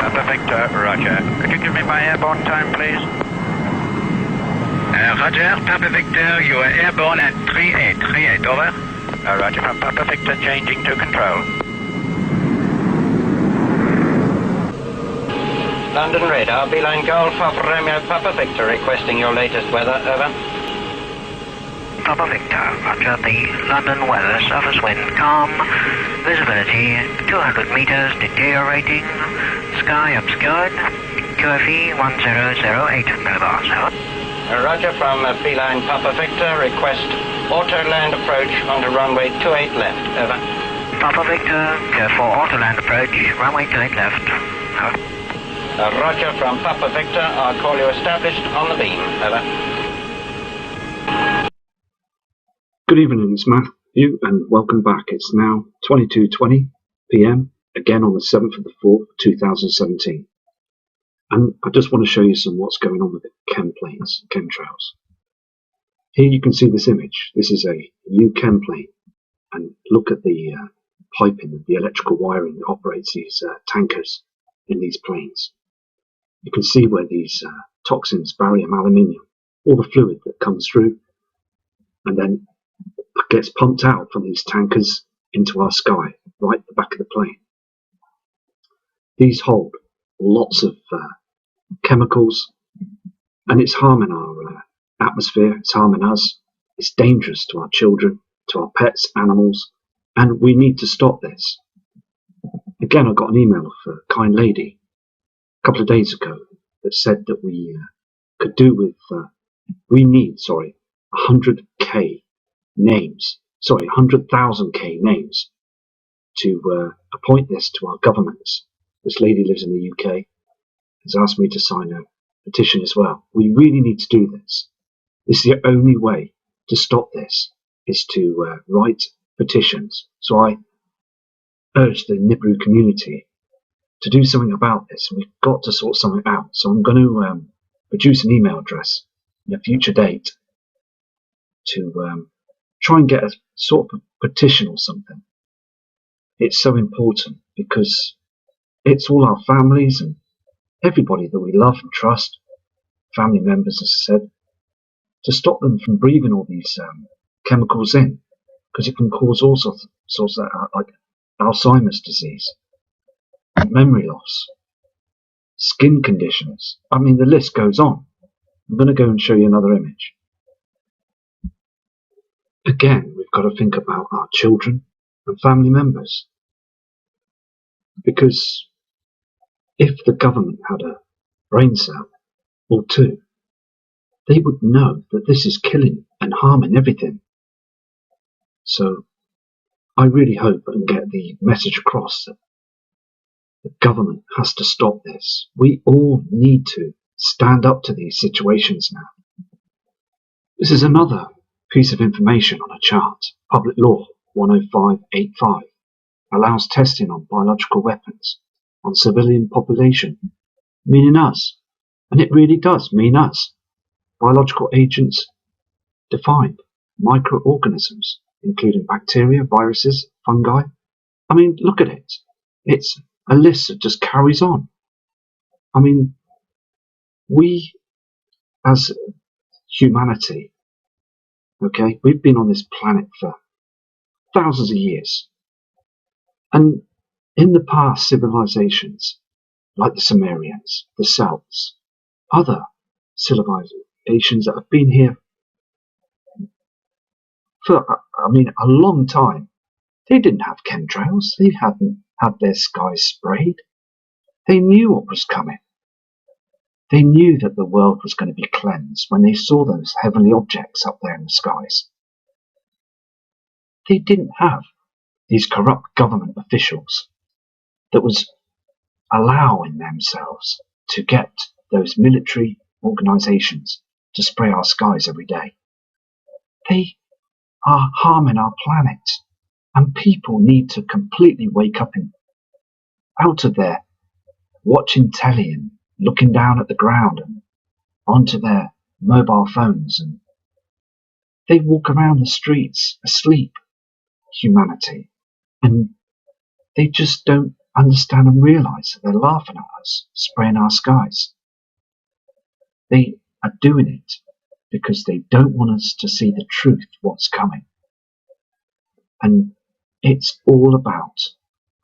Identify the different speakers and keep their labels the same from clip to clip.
Speaker 1: Papa Victor, roger. Could you give me my airborne time, please?
Speaker 2: Roger, Papa Victor, you are airborne at 38, over.
Speaker 1: Roger from Papa Victor, changing to control.
Speaker 3: London radar, beeline Golf of Romeo Papa Victor, requesting your latest weather, over.
Speaker 4: Papa Victor, roger. The London weather, surface wind calm, visibility 200 meters, deteriorating, sky obscured, QFE 1008 millibars, over.
Speaker 3: Roger from beeline Papa Victor, request auto land approach onto runway 28 left, over.
Speaker 4: Papa Victor, clear for auto land approach, runway 28 left, over.
Speaker 3: Roger from Papa Victor, I'll call you established on the beam, over.
Speaker 5: Good evening, it's Matthew and welcome back. It's now 22:20 PM, again on the 7th of the 4th, 2017. And I just want to show you what's going on with the chem planes, chemtrails. Here you can see this image. This is a new chem plane. And look at the piping, the electrical wiring that operates these tankers in these planes. You can see where these toxins, barium, aluminium, all the fluid that comes through and then gets pumped out from these tankers into our sky, right at the back of the plane. These hold lots of chemicals, and it's harming our atmosphere, it's harming us, it's dangerous to our children, to our pets, animals, and we need to stop this. Again, I got an email of a kind lady a couple of days ago that said that we could do with, we need 100k names, 100,000k names to appoint this to our governments. This lady lives in the UK, has asked me to sign a petition as well. We really need to do this. This is the only way to stop this, is to write petitions. So I urge the Nibiru community to do something about this. We've got to sort something out. So I'm going to produce an email address in a future date to try and get a sort of petition or something. It's so important because it's all our families and everybody that we love and trust, family members, as I said, to stop them from breathing all these chemicals in, because it can cause all sorts of like Alzheimer's disease, memory loss, skin conditions. I mean, the list goes on. I'm going to go and show you another image. Again, we've got to think about our children and family members, because if the government had a brain cell or two, they would know that this is killing and harming everything. So I really hope and get the message across that the government has to stop this. We all need to stand up to these situations now. This is another piece of information on a chart. Public Law 10585 allows testing on biological weapons on civilian population, meaning us. And it really does mean us. Biological agents defined, microorganisms, including bacteria, viruses, fungi. I mean, look at it. It's a list that just carries on. I mean, we as humanity, okay, we've been on this planet for thousands of years. And in the past, civilizations like the Sumerians, the Celts, other civilizations that have been here for, a long time, they didn't have chemtrails. They hadn't had their skies sprayed. They knew what was coming. They knew that the world was going to be cleansed when they saw those heavenly objects up there in the skies. They didn't have these corrupt government officials that was allowing themselves to get those military organizations to spray our skies every day. They are harming our planet, and people need to completely wake up out of their watching telly and looking down at the ground and onto their mobile phones, and they walk around the streets asleep, humanity, and they just don't understand and realise that they're laughing at us, spraying our skies. They are doing it because they don't want us to see the truth, what's coming. And it's all about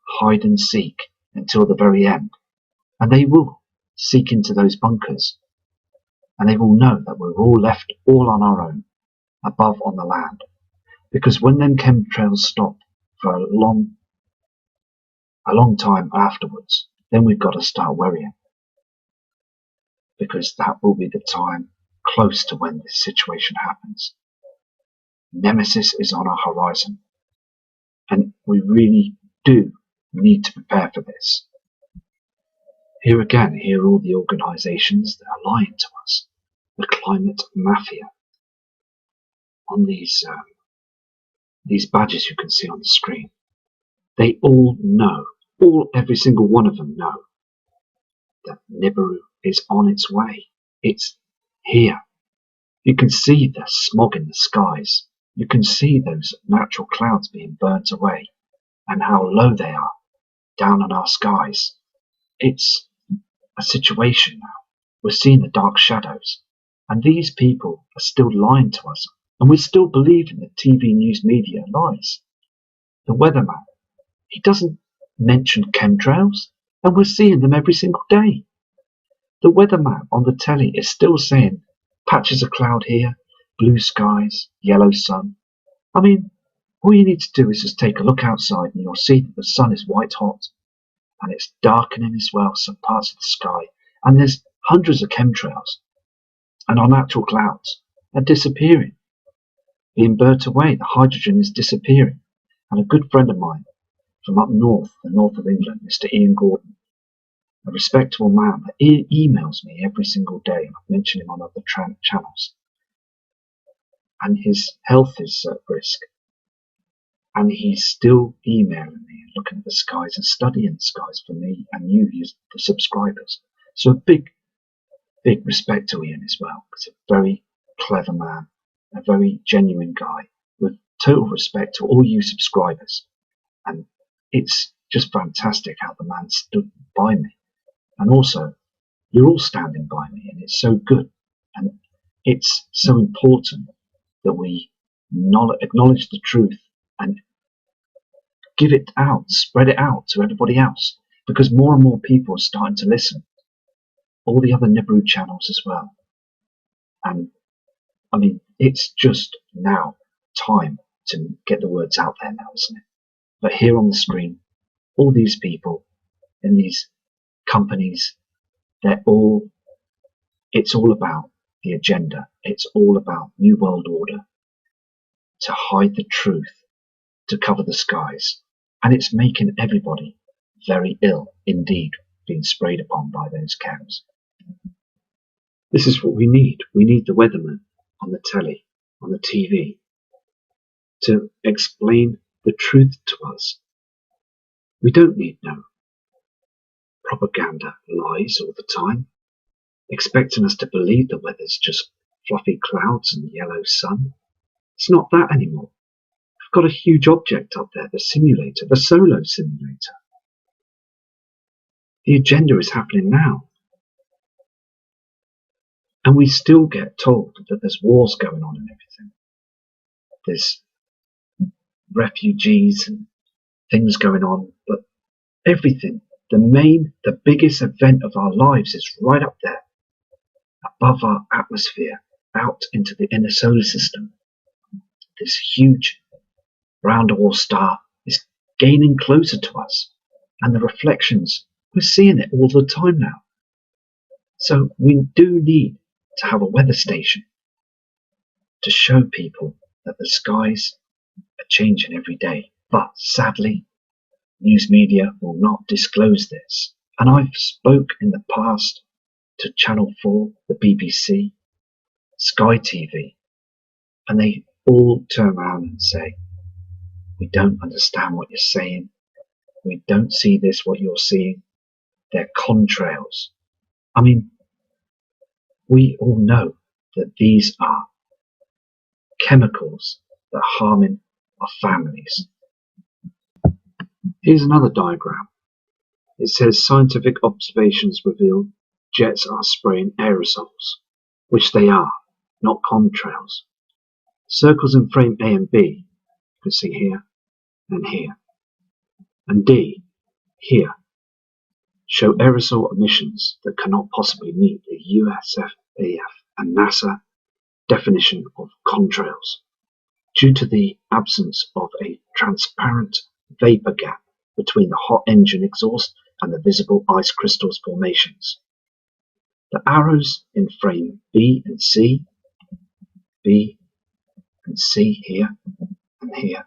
Speaker 5: hide and seek until the very end. And they will seek into those bunkers. And they will know that we're all left all on our own, above on the land. Because when them chemtrails stop for a long time afterwards, then we've got to start worrying. Because that will be the time close to when this situation happens. Nemesis is on our horizon. And we really do need to prepare for this. Here again, here are all the organisations that are lying to us. The climate mafia. On these badges you can see on the screen. They all know, every single one of them know, that Nibiru is on its way. It's here. You can see the smog in the skies. You can see those natural clouds being burnt away and how low they are down in our skies. It's a situation now. We're seeing the dark shadows, and these people are still lying to us, and we're still believing the TV news media lies. The weatherman, he doesn't mention chemtrails, and we're seeing them every single day. The weatherman on the telly is still saying patches of cloud here, blue skies, yellow sun. I mean, all you need to do is just take a look outside and you'll see that the sun is white hot and it's darkening as well some parts of the sky, and there's hundreds of chemtrails, and our natural clouds are disappearing, being burnt away. The hydrogen is disappearing. And a good friend of mine from up north, the north of England, Mr. Ian Gordon, a respectable man that emails me every single day, and I've mentioned him on other channels, and his health is at risk, and he's still emailing me and looking at the skies and studying the skies for me and you, the subscribers. So a big respect to Ian as well, because he's a very clever man, a very genuine guy, with total respect to all you subscribers. And it's just fantastic how the man stood by me. And also, you're all standing by me, and it's so good. And it's so important that we acknowledge the truth and give it out, spread it out to everybody else, because more and more people are starting to listen. All the other Nibiru channels as well. And I mean, it's just now time to get the words out there now, isn't it? But here on the screen, all these people in these companies, it's all about the agenda. It's all about New World Order, to hide the truth, to cover the skies. And it's making everybody very ill indeed, being sprayed upon by those chems. This is what we need. We need the weatherman on the telly, on the TV, to explain the truth to us. We don't need no propaganda lies all the time, expecting us to believe the weather's just fluffy clouds and yellow sun. It's not that anymore. We've got a huge object up there, the simulator, the solo simulator. The agenda is happening now. And we still get told that there's wars going on and everything. There's refugees and things going on, but everything, the biggest event of our lives is right up there, above our atmosphere, out into the inner solar system. This huge brown dwarf star is gaining closer to us, and the reflections, we're seeing it all the time now. So we do need to have a weather station to show people that the skies are changing every day. But sadly, news media will not disclose this. And I've spoke in the past to Channel 4, the BBC, Sky TV, and they all turn around and say, we don't understand what you're saying. We don't see this, what you're seeing. They're contrails. I mean, we all know that these are chemicals that are harming our families. Here's another diagram. It says scientific observations reveal jets are spraying aerosols, which they are, not contrails. Circles in frame A and B, you can see here and here, and D, here, show aerosol emissions that cannot possibly meet the USFAF and NASA definition of contrails, due to the absence of a transparent vapor gap between the hot engine exhaust and the visible ice crystals formations. The arrows in frame B and C here and here,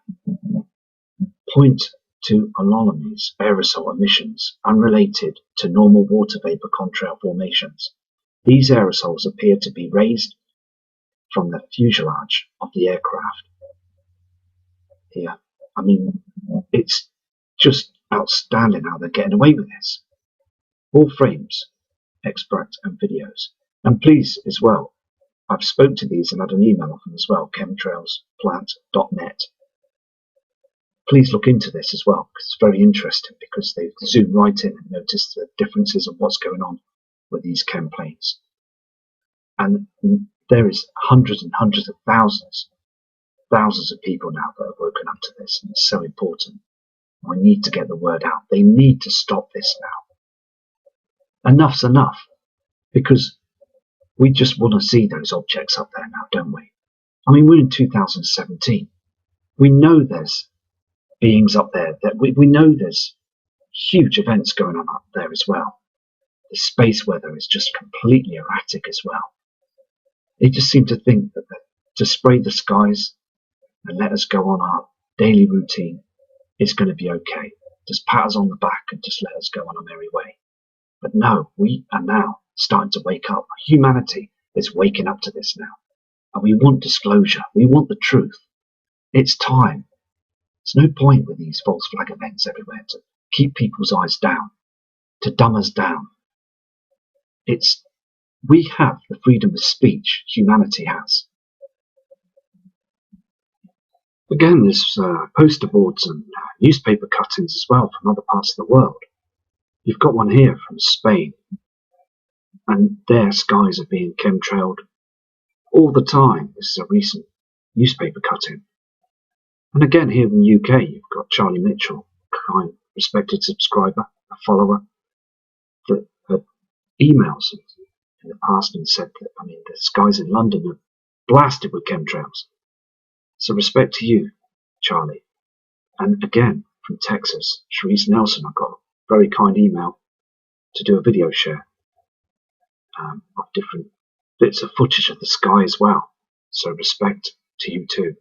Speaker 5: point to Ololame's aerosol emissions unrelated to normal water vapor contrail formations. These aerosols appear to be raised from the fuselage of the aircraft. Here, I mean, it's just outstanding how they're getting away with this. All frames, extract and videos. And please, as well, I've spoke to these and had an email off them as well, chemtrailsplant.net. Please look into this as well, because it's very interesting, because they've zoomed right in and noticed the differences of what's going on with these chem planes. And there is hundreds and hundreds of thousands of people now that have woken up to this, and it's so important. We need to get the word out. They need to stop this now. Enough's enough, because we just want to see those objects up there now, don't we? I mean, we're in 2017. We know there's beings up there, that we know there's huge events going on up there as well. The space weather is just completely erratic as well. They just seem to think that to spray the skies and let us go on our daily routine is going to be okay. Just pat us on the back and just let us go on our merry way. But no, we are now starting to wake up. Humanity is waking up to this now. And we want disclosure. We want the truth. It's time. There's no point with these false flag events everywhere to keep people's eyes down, to dumb us down. We have the freedom of speech, humanity has. Again, there's poster boards and newspaper cuttings as well from other parts of the world. You've got one here from Spain, and their skies are being chemtrailed all the time. This is a recent newspaper cutting. And again, here in the UK, you've got Charlie Mitchell, a kind, respected subscriber, a follower, that had emails in the past and said that, I mean, the skies in London are blasted with chemtrails. So respect to you, Charlie. And again, from Texas, Sharice Nelson, I got a very kind email to do a video share of different bits of footage of the sky as well. So respect to you too.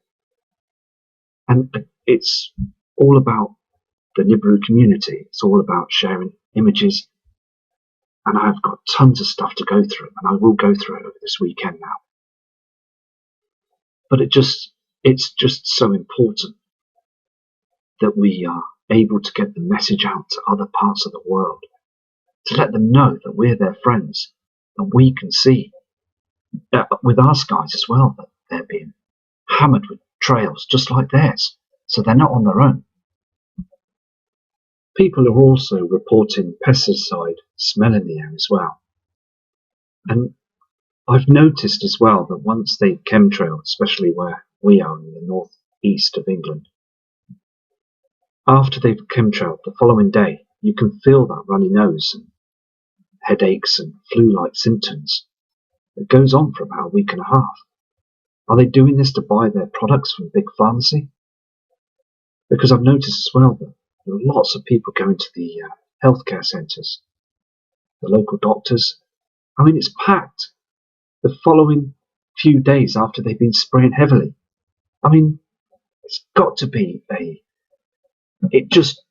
Speaker 5: And it's all about the Nibiru community. It's all about sharing images. And I've got tons of stuff to go through, and I will go through it over this weekend now. But it's just so important that we are able to get the message out to other parts of the world, to let them know that we're their friends, and we can see with our skies as well that they're being hammered with trails just like theirs, so they're not on their own. People are also reporting pesticide smell in the air as well. And I've noticed as well that once they've chemtrailed, especially where we are in the northeast of England, after they've chemtrailed the following day, you can feel that runny nose and headaches and flu-like symptoms. It goes on for about a week and a half. Are they doing this to buy their products from big pharmacy? Because I've noticed as well that there are lots of people going to the healthcare centres, the local doctors. I mean, it's packed the following few days after they've been spraying heavily. I mean, it's got to be it just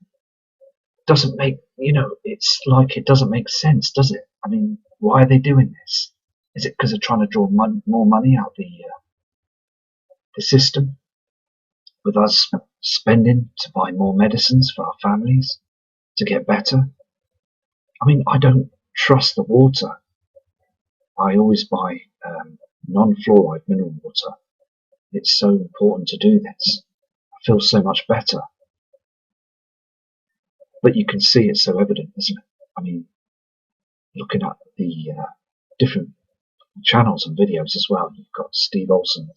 Speaker 5: doesn't make, it's like it doesn't make sense, does it? I mean, why are they doing this? Is it because they're trying to draw more money out of the system, with us spending to buy more medicines for our families to get better? I mean, I don't trust the water. I always buy non-fluoride mineral water. It's so important to do this. I feel so much better. But you can see it's so evident, isn't it? I mean, looking at the different channels and videos as well, you've got Steve Olsen.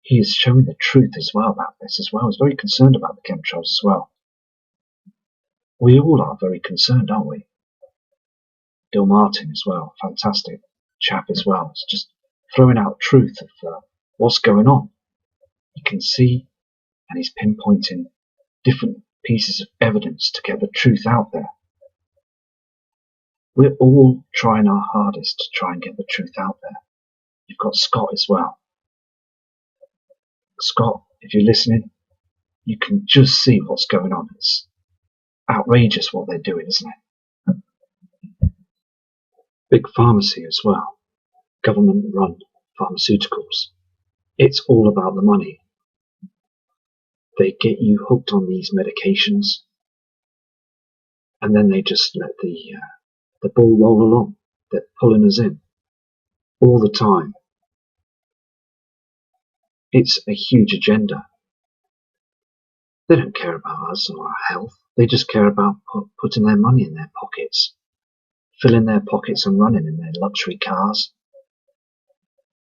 Speaker 5: He is showing the truth as well about this as well. He's very concerned about the chemtrails as well. We all are very concerned, aren't we? Bill Martin as well, fantastic chap as well. It's just throwing out truth of what's going on. You can see, and he's pinpointing different pieces of evidence to get the truth out there. We're all trying our hardest to try and get the truth out there. You've got Scott as well. Scott, if you're listening, you can just see what's going on. It's outrageous what they're doing, isn't it? Big pharmacy as well. Government-run pharmaceuticals. It's all about the money. They get you hooked on these medications, and then they just let the ball roll along. They're pulling us in all the time. It's a huge agenda. They don't care about us or our health. They just care about putting their money in their pockets, filling their pockets and running in their luxury cars,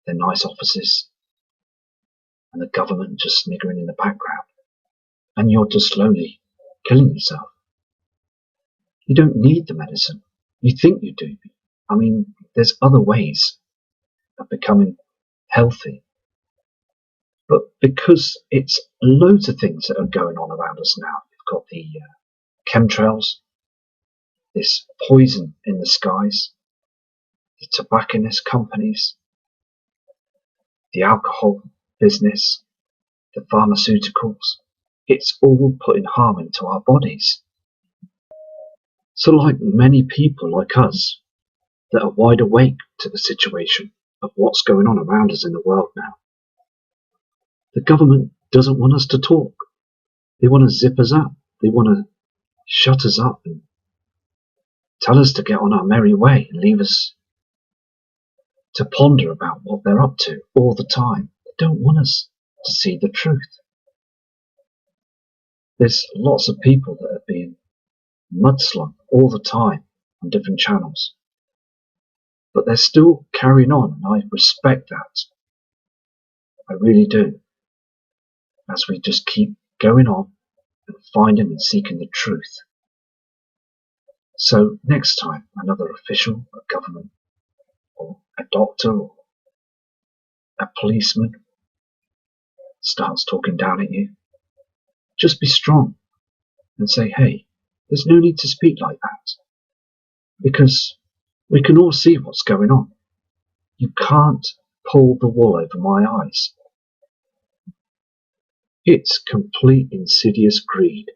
Speaker 5: their nice offices, and the government just sniggering in the background. And you're just slowly killing yourself. You don't need the medicine. You think you do. I mean, there's other ways of becoming healthy. But because it's loads of things that are going on around us now. You've got the chemtrails, this poison in the skies, the tobacconist companies, the alcohol business, the pharmaceuticals. It's all putting harm into our bodies. So like many people like us that are wide awake to the situation of what's going on around us in the world now, the government doesn't want us to talk. They want to zip us up. They want to shut us up and tell us to get on our merry way and leave us to ponder about what they're up to all the time. They don't want us to see the truth. There's lots of people that are being mudslung all the time on different channels. But they're still carrying on, and I respect that. I really do. As we just keep going on and finding and seeking the truth. So next time another official, a government, or a doctor, or a policeman starts talking down at you, just be strong and say, hey, there's no need to speak like that. Because we can all see what's going on. You can't pull the wool over my eyes. It's complete insidious greed.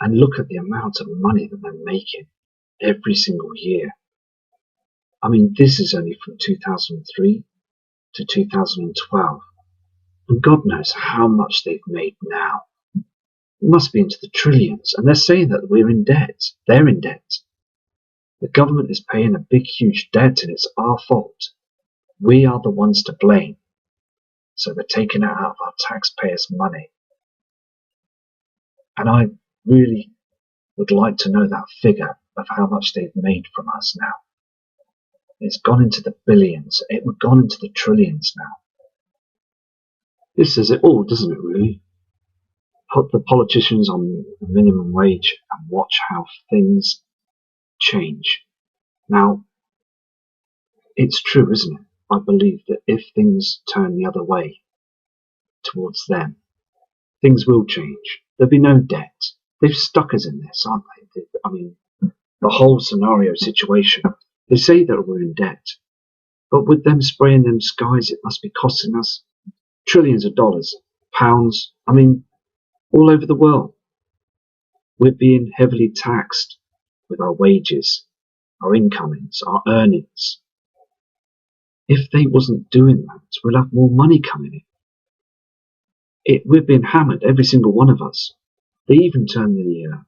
Speaker 5: And look at the amount of money that they're making every single year. I mean, this is only from 2003 to 2012. And God knows how much they've made now. It must be into the trillions. And they're saying that we're in debt. They're in debt. The government is paying a big, huge debt, and it's our fault. We are the ones to blame. So they're taking it out of our taxpayers' money. And I really would like to know that figure of how much they've made from us now. It's gone into the billions. It would gone into the trillions now. This says it all, doesn't it, really? Put the politicians on the minimum wage and watch how things change. Now, it's true, isn't it? I believe that if things turn the other way towards them, things will change. There'll be no debt. They've stuck us in this, aren't they? I mean, the whole scenario situation. They say that we're in debt, but with them spraying them skies, it must be costing us trillions of dollars, pounds. I mean, all over the world. We're being heavily taxed with our wages, our incomings, our earnings. If they wasn't doing that, we'll have more money coming in. We're being hammered, every single one of us. They even turn the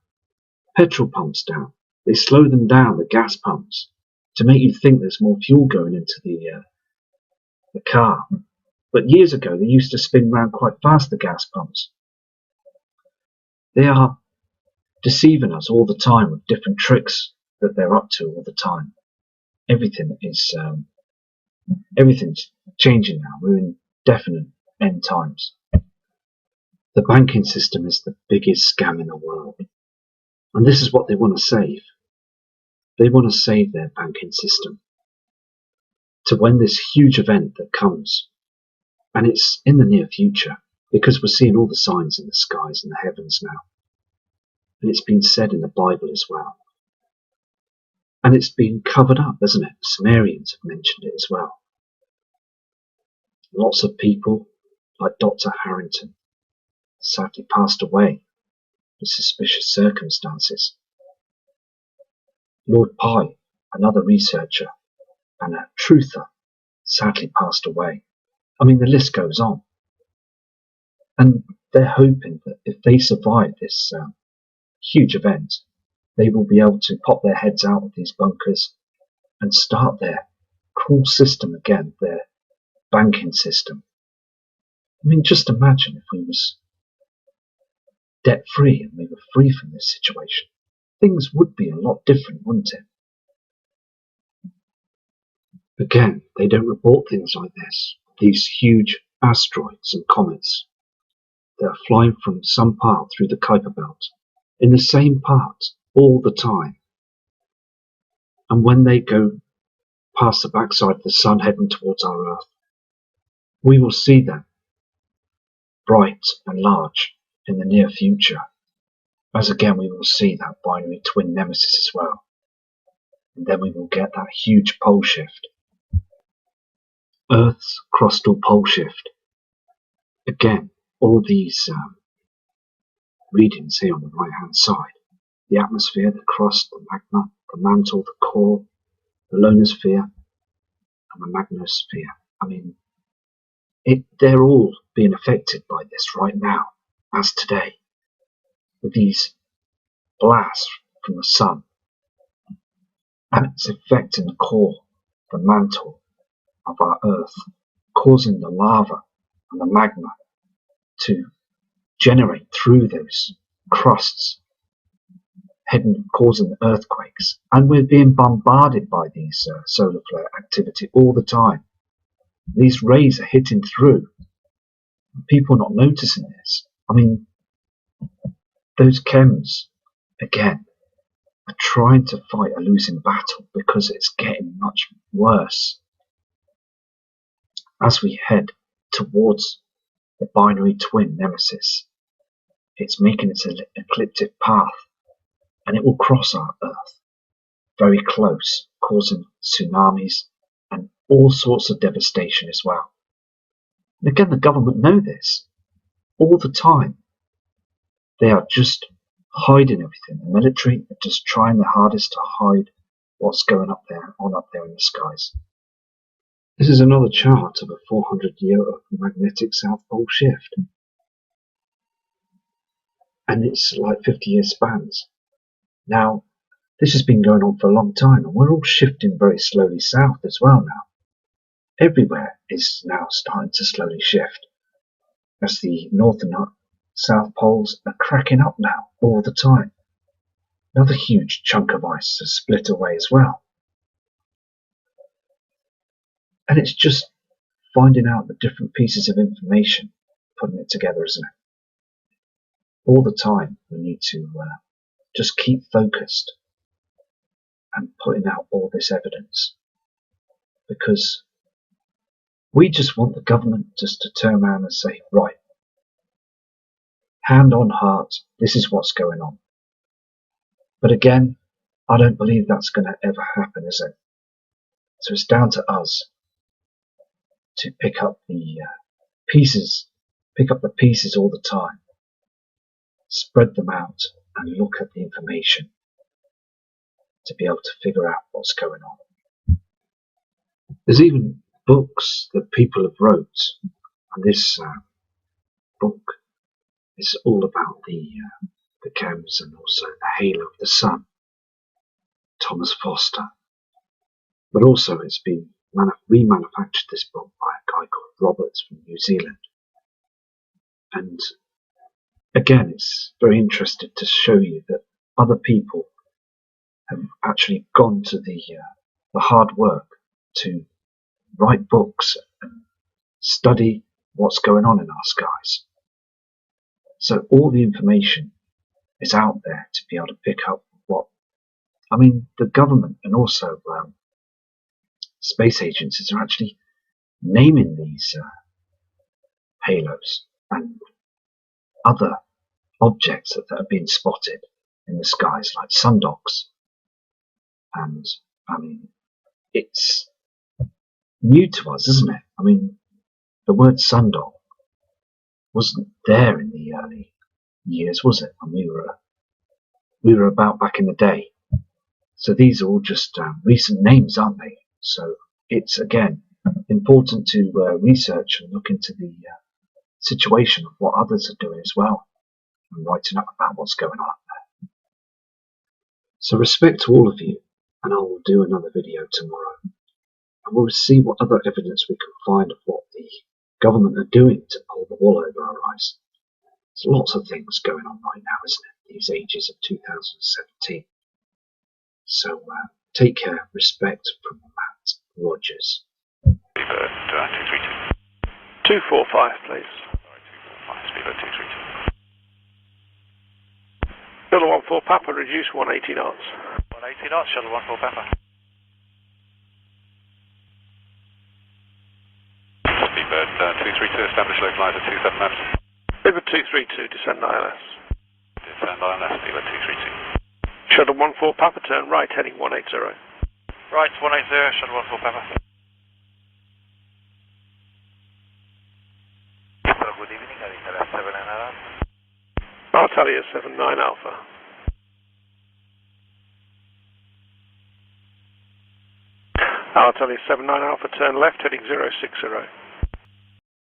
Speaker 5: petrol pumps down. They slow them down, the gas pumps, to make you think there's more fuel going into the car. But years ago, they used to spin round quite fast, the gas pumps. They are deceiving us all the time with different tricks that they're up to all the time. Everything's changing now. We're in definite end times. The banking system is the biggest scam in the world. And this is what they want to save. They want to save their banking system to when this huge event that comes, and it's in the near future, because we're seeing all the signs in the skies and the heavens now. And it's been said in the Bible as well. And it's been covered up, hasn't it? The Sumerians have mentioned it as well. Lots of people, like Dr. Harrington, sadly passed away in suspicious circumstances. Lord Pye, another researcher and a truther, sadly passed away. I mean, the list goes on. And they're hoping that if they survive this huge event, they will be able to pop their heads out of these bunkers and start their cruel system again, their banking system. I mean, just imagine if we was debt-free and we were free from this situation. Things would be a lot different, wouldn't it? Again, they don't report things like this. These huge asteroids and comets that are flying from some part through the Kuiper Belt, in the same part all the time. And when they go past the backside of the sun heading towards our Earth, we will see them bright and large in the near future, as again we will see that binary twin nemesis as well. And then we will get that huge pole shift. Earth's crustal pole shift. Again, all these readings here on the right hand side. The atmosphere, the crust, the magma, the mantle, the core, the ionosphere, and the magnosphere. I mean, they're all being affected by this right now, as today, with these blasts from the sun. And it's affecting the core, the mantle of our Earth, causing the lava and the magma to generate through those crusts, causing earthquakes. And we're being bombarded by these solar flare activity all the time. These rays are hitting through. People are not noticing this. I mean, those chems, again, are trying to fight a losing battle because it's getting much worse as we head towards the binary twin nemesis. It's making its ecliptic path, and it will cross our Earth very close, causing tsunamis and all sorts of devastation as well. And again, the government know this all the time. They are just hiding everything. The military are just trying their hardest to hide what's going up there in the skies. This is another chart of a 400-year magnetic South Pole shift. And it's like 50-year spans. Now, this has been going on for a long time, and we're all shifting very slowly south as well now. Everywhere is now starting to slowly shift, as the north and south poles are cracking up now all the time. Another huge chunk of ice has split away as well. And it's just finding out the different pieces of information, putting it together, isn't it? All the time we need to just keep focused and putting out all this evidence, because we just want the government just to turn around and say, right, hand on heart, this is what's going on. But again, I don't believe that's going to ever happen, is it? So it's down to us to pick up the pieces all the time, spread them out and look at the information to be able to figure out what's going on. There's even books that people have wrote, and this book is all about the chems and also the halo of the sun, Thomas Foster. But also it's been remanufactured, this book, by a guy called Roberts from New Zealand. And again, it's very interesting to show you that other people have actually gone to the hard work to write books and study what's going on in our skies. So all the information is out there to be able to pick up the government and also space agencies are actually naming these halos and other objects that are being spotted in the skies, like sundogs. And it's new to us, isn't it? The word sundog wasn't there in the early years, was it? When we were about back in the day. So these are all just recent names, aren't they? So it's again important to research and look into the situation of what others are doing as well, and writing up about what's going on up there. So respect to all of you, and I will do another video tomorrow, and we'll see what other evidence we can find of what the government are doing to pull the wool over our eyes. There's lots of things going on right now, isn't it? These ages of 2017. So take care. Respect from Matt Rogers.
Speaker 6: 245, please.
Speaker 1: Speedbird 232.
Speaker 6: Shuttle 14 Papa, reduce 180 knots.
Speaker 1: 180 knots, Shuttle 14 Papa. Speedbird 232, establish local line at 27 knots.
Speaker 6: Speedbird 232, descend ILS.
Speaker 1: Descend ILS, Speedbird 232.
Speaker 6: Shuttle 14 Papa, turn right, heading 180.
Speaker 1: Right, 180, Shuttle 14 Papa. Good evening, Alitalia 79 Alpha.
Speaker 6: Alitalia 79 Alpha. Alitalia 79 Alpha, turn left, heading 060.